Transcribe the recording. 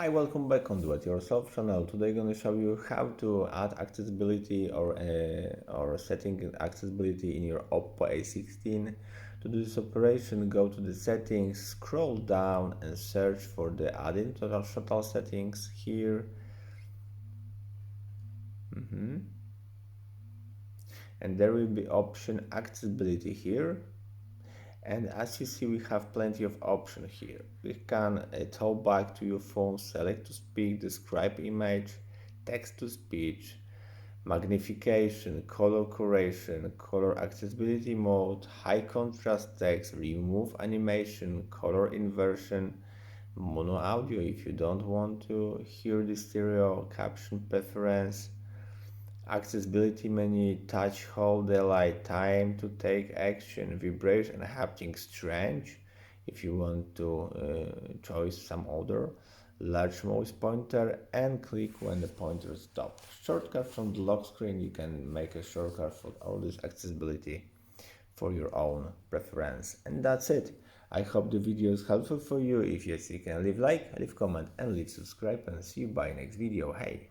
Hi, welcome back on Do It Yourself channel. Today I'm going to show you how to add accessibility or setting accessibility in your Oppo A16. To do this operation, go to the settings, scroll down and search for the add-in total settings here. And there will be option accessibility here. And as you see, we have plenty of options here. We can talk back to your phone, select to speak, describe image, text to speech, magnification, color correction, color accessibility mode, high contrast text, remove animation, color inversion, mono audio if you don't want to hear the stereo, caption preference, accessibility menu, touch hold delay, time to take action, vibration, haptic strange if you want to choose some other, large mouse pointer, and click when the pointer stops. Shortcut from the lock screen, you can make a shortcut for all this accessibility for your own preference. And that's it. I hope the video is helpful for you. If yes, you can leave like, leave comment and leave subscribe, and see you by next video. Hey!